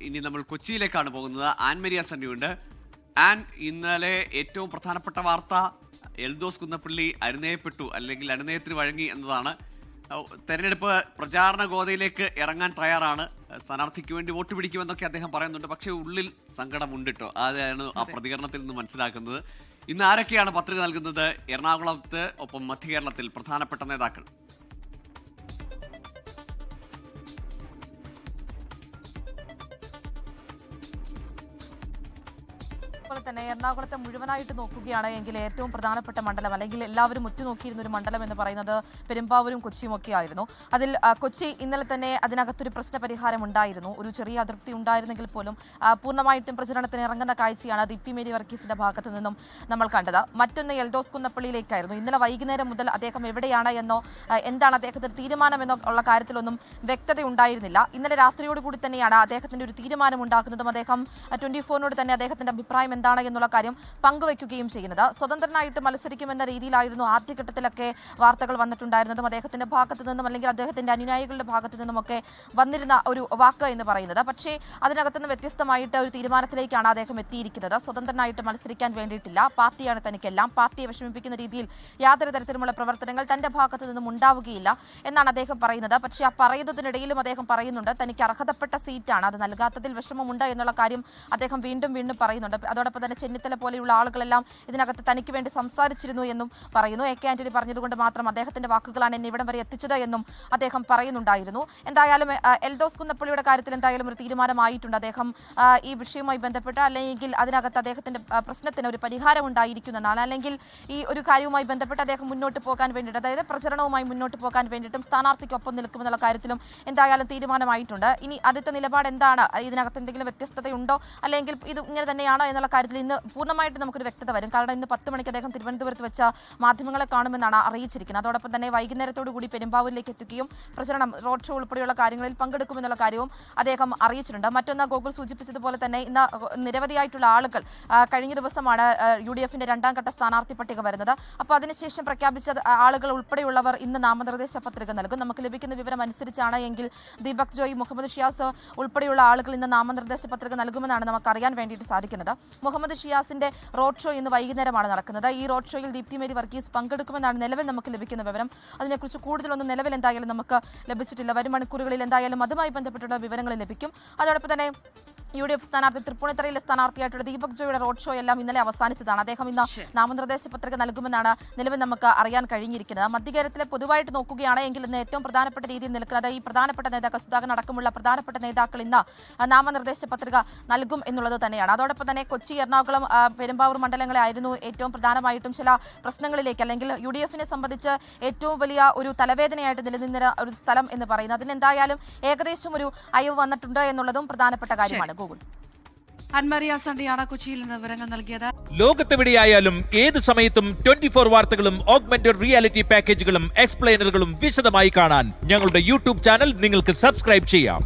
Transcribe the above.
ഇനി നമ്മൾ കൊച്ചിയിലേക്കാണ് പോകുന്നത്. An Maria സണ്ണിയുണ്ട്. ആൻ, ഇന്നലെ ഏറ്റവും പ്രധാനപ്പെട്ട വാർത്ത എൽദോസ് കുന്നപ്പള്ളി അനുനയപ്പെട്ടു, അല്ലെങ്കിൽ അനുനയത്തിന് വഴങ്ങി എന്നതാണ്. തെരഞ്ഞെടുപ്പ് പ്രചാരണ ഗോതയിലേക്ക് ഇറങ്ങാൻ തയ്യാറാണ്, സ്ഥാനാർത്ഥിക്ക് വേണ്ടി വോട്ട് പിടിക്കുമെന്നൊക്കെ അദ്ദേഹം പറയുന്നുണ്ട്. പക്ഷേ ഉള്ളിൽ സങ്കടമുണ്ട് കേട്ടോ. അതാണ് ആ പ്രതികരണത്തിൽ നിന്ന് മനസ്സിലാക്കുന്നത്. ഇന്ന് ആരൊക്കെയാണ് പത്രിക നൽകുന്നത്? എറണാകുളത്ത്, ഒപ്പം മധ്യ കേരളത്തിൽ പ്രധാനപ്പെട്ട നേതാക്കൾ. അതുപോലെ തന്നെ എറണാകുളത്തെ മുഴുവനായിട്ട് നോക്കുകയാണ് എങ്കിൽ ഏറ്റവും പ്രധാനപ്പെട്ട മണ്ഡലം, അല്ലെങ്കിൽ എല്ലാവരും ഉറ്റുനോക്കിയിരുന്ന ഒരു മണ്ഡലം എന്ന് പറയുന്നത് പെരുമ്പാവൂരും കൊച്ചിയും ഒക്കെ ആയിരുന്നു. അതിൽ കൊച്ചി ഇന്നലെ തന്നെ അതിനകത്തൊരു പ്രശ്നപരിഹാരം ഉണ്ടായിരുന്നു. ഒരു ചെറിയ അതൃപ്തി ഉണ്ടായിരുന്നെങ്കിൽ പോലും പൂർണ്ണമായിട്ടും പ്രചരണത്തിന് ഇറങ്ങുന്ന കാഴ്ചയാണ് ദീപ്തി മേരി വർഗീസിന്റെ ഭാഗത്ത് നിന്നും നമ്മൾ കണ്ടത്. മറ്റൊന്ന് എൽദോസ് കുന്നപ്പള്ളിയിലേക്കായിരുന്നു. ഇന്നലെ വൈകുന്നേരം മുതൽ അദ്ദേഹം എവിടെയാണ് എന്നോ എന്താണ് അദ്ദേഹത്തിന്റെ തീരുമാനമെന്നോ ഉള്ള കാര്യത്തിലൊന്നും വ്യക്തത ഉണ്ടായിരുന്നില്ല. ഇന്നലെ രാത്രിയോടുകൂടി തന്നെയാണ് അദ്ദേഹത്തിന്റെ ഒരു തീരുമാനം ഉണ്ടാക്കുന്നതും അദ്ദേഹം 24-നോട് തന്നെ അദ്ദേഹത്തിന്റെ അഭിപ്രായം എന്താണ് എന്നുള്ള കാര്യം പങ്കുവയ്ക്കുകയും ചെയ്യുന്നത്. സ്വതന്ത്രനായിട്ട് മത്സരിക്കുമെന്ന രീതിയിലായിരുന്നു ആദ്യഘട്ടത്തിലൊക്കെ വാർത്തകൾ വന്നിട്ടുണ്ടായിരുന്നതും അദ്ദേഹത്തിന്റെ ഭാഗത്തു നിന്നും അല്ലെങ്കിൽ അദ്ദേഹത്തിന്റെ അനുയായികളുടെ ഭാഗത്തു നിന്നുമൊക്കെ വന്നിരുന്ന ഒരു വാക്ക് എന്ന് പറയുന്നത്. പക്ഷേ അതിനകത്തുനിന്ന് വ്യത്യസ്തമായിട്ട് ഒരു തീരുമാനത്തിലേക്കാണ് അദ്ദേഹം എത്തിയിരിക്കുന്നത്. സ്വതന്ത്രനായിട്ട് മത്സരിക്കാൻ വേണ്ടിയിട്ടില്ല, പാർട്ടിയാണ് തനിക്കെല്ലാം, പാർട്ടിയെ വിഷമിപ്പിക്കുന്ന രീതിയിൽ യാതൊരു തരത്തിലുമുള്ള പ്രവർത്തനങ്ങൾ തന്റെ ഭാഗത്തു നിന്നും ഉണ്ടാവുകയില്ല എന്നാണ് അദ്ദേഹം പറയുന്നത്. പക്ഷേ ആ പറയുന്നതിനിടയിലും അദ്ദേഹം പറയുന്നുണ്ട് തനിക്ക് അർഹതപ്പെട്ട സീറ്റാണ്, അത് നൽകാത്തതിൽ വിഷമമുണ്ട് എന്നുള്ള കാര്യം അദ്ദേഹം വീണ്ടും പറയുന്നുണ്ട്. അതോടൊപ്പം തന്നെ ചെന്നിത്തല പോലെയുള്ള ആളുകളെല്ലാം ഇതിനകത്ത് തനിക്ക് വേണ്ടി സംസാരിച്ചിരുന്നു എന്നും പറയുന്നു. എ കെ ആന്റണി പറഞ്ഞതുകൊണ്ട് മാത്രം അദ്ദേഹത്തിന്റെ വാക്കുകളാണ് എന്നെ ഇവിടം വരെ എത്തിച്ചത് എന്നും അദ്ദേഹം പറയുന്നുണ്ടായിരുന്നു. എന്തായാലും എൽദോസ് കുന്നപ്പള്ളിയുടെ കാര്യത്തിൽ എന്തായാലും ഒരു തീരുമാനമായിട്ടുണ്ട്. അദ്ദേഹം ഈ വിഷയവുമായി ബന്ധപ്പെട്ട് അല്ലെങ്കിൽ അതിനകത്ത് അദ്ദേഹത്തിന്റെ പ്രശ്നത്തിന് ഒരു പരിഹാരം ഉണ്ടായിരിക്കുന്നതാണ്, അല്ലെങ്കിൽ ഈ ഒരു കാര്യവുമായി ബന്ധപ്പെട്ട് അദ്ദേഹം മുന്നോട്ട് പോകാൻ വേണ്ടിയിട്ട്, അതായത് പ്രചരണവുമായി മുന്നോട്ട് പോകാൻ വേണ്ടിയിട്ടും സ്ഥാനാർത്ഥിക്കൊപ്പം നിൽക്കുമെന്നുള്ള കാര്യത്തിലും എന്തായാലും തീരുമാനമായിട്ടുണ്ട്. ഇനി അടുത്ത നിലപാട് എന്താണ്, ഇതിനകത്ത് എന്തെങ്കിലും വ്യത്യസ്തതയുണ്ടോ അല്ലെങ്കിൽ ഇത് ഇങ്ങനെ തന്നെയാണോ എന്നുള്ള കാര്യത്തിൽ ഇന്ന് പൂർണ്ണമായിട്ട് നമുക്കൊരു വ്യക്തത വരും. കാരണം ഇന്ന് 10 മണിക്ക് അദ്ദേഹം തിരുവനന്തപുരത്ത് വെച്ച മാധ്യമങ്ങളെ കാണുമെന്നാണ് അറിയിച്ചിരിക്കുന്നത്. അതോടൊപ്പം തന്നെ വൈകുന്നേരത്തോടു കൂടി പെരുമ്പാവൂരിലേക്ക് എത്തുകയും പ്രചരണം, റോഡ് ഷോ ഉൾപ്പെടെയുള്ള കാര്യങ്ങളിൽ പങ്കെടുക്കുമെന്നുള്ള കാര്യവും അദ്ദേഹം അറിയിച്ചിട്ടുണ്ട്. മറ്റൊന്ന് ഗോകുൽ സൂചിപ്പിച്ചതുപോലെ തന്നെ ഇന്ന് നിരവധിയായിട്ടുള്ള ആളുകൾ, കഴിഞ്ഞ ദിവസമാണ് UDFന്റെ 2ാം ഘട്ട സ്ഥാനാർത്ഥി പട്ടിക വരുന്നത്. അപ്പോൾ അതിനുശേഷം പ്രഖ്യാപിച്ച ആളുകൾ ഉൾപ്പെടെയുള്ളവർ ഇന്ന് നാമനിർദ്ദേശ പത്രിക നൽകും. നമുക്ക് ലഭിക്കുന്ന വിവരം അനുസരിച്ചാണ് എങ്കിൽ ദീപക് ജോയ്, മുഹമ്മദ് ഷിയാസ് ഉൾപ്പെടെയുള്ള ആളുകൾ ഇന്ന് നാമനിർദ്ദേശ പത്രിക നൽകുമെന്നാണ് നമുക്ക് അറിയാൻ വേണ്ടിയിട്ട് സാധിക്കുന്നത്. മുഹമ്മദ് ഷിയാസിന്റെ റോഡ് ഷോ ഇന്ന് വൈകുന്നേരമാണ് നടക്കുന്നത്. ഈ റോഡ് ഷോയിൽ ദീപ്തി മേരി വർഗീസ് പങ്കെടുക്കുമെന്നാണ് നിലവിൽ നമുക്ക് ലഭിക്കുന്ന വിവരം. അതിനെക്കുറിച്ച് കൂടുതലൊന്നും നിലവിൽ എന്തായാലും നമുക്ക് ലഭിച്ചിട്ടില്ല. വരും മണിക്കൂറുകളിൽ എന്തായാലും അതുമായി ബന്ധപ്പെട്ടുള്ള വിവരങ്ങൾ ലഭിക്കും. അതോടൊപ്പം തന്നെ UDF സ്ഥാനാർത്ഥി, തൃപ്പൂണിത്തറയിലെ സ്ഥാനാർത്ഥിയായിട്ടുള്ള ദീപക് ജോയുടെ റോഡ് ഷോ എല്ലാം ഇന്നലെ അവസാനിച്ചതാണ്. അദ്ദേഹം ഇന്ന് നാമനിർദ്ദേശ പത്രിക നൽകുമെന്നാണ് നിലവിൽ നമുക്ക് അറിയാൻ കഴിഞ്ഞിരിക്കുന്നത്. മധ്യകേരളത്തിലെ പൊതുവായിട്ട് നോക്കുകയാണ് എങ്കിൽ ഇന്ന് ഏറ്റവും പ്രധാനപ്പെട്ട രീതിയിൽ നിൽക്കുന്നത് ഈ പ്രധാനപ്പെട്ട നേതാക്കൾ, സുധാകരൻ അടക്കമുള്ള പ്രധാനപ്പെട്ട നേതാക്കൾ ഇന്ന് നാമനിർദ്ദേശ പത്രിക നൽകും എന്നുള്ളത് തന്നെയാണ്. അതോടൊപ്പം തന്നെ കൊച്ചി, എറണാകുളം, പെരുമ്പാവൂർ മണ്ഡലങ്ങളായിരുന്നു ഏറ്റവും പ്രധാനമായിട്ടും ചില പ്രശ്നങ്ങളിലേക്ക്, അല്ലെങ്കിൽ UDFനെ സംബന്ധിച്ച് ഏറ്റവും വലിയ ഒരു തലവേദനയായിട്ട് നിലനിന്ന ഒരു സ്ഥലം എന്ന് പറയുന്നത്. അതിനെന്തായാലും ഏകദേശം ഒരു അയവ് വന്നിട്ടുണ്ട് എന്നുള്ളതും പ്രധാനപ്പെട്ട കാര്യമാണ്. ആൻ മരിയ സണ്ണിയാണ് കൊച്ചിയിൽ നിന്ന് വിവരങ്ങൾ നൽകിയത്. ലോകത്തെവിടെയായാലും ഏത് സമയത്തും 24 വാർത്തകളും ഓഗ്മെന്റഡ് റിയാലിറ്റി പാക്കേജുകളും എക്സ്പ്ലെയിനറുകളും വിശദമായി കാണാൻ ഞങ്ങളുടെ YouTube ചാനൽ നിങ്ങൾക്ക് സബ്സ്ക്രൈബ് ചെയ്യാം.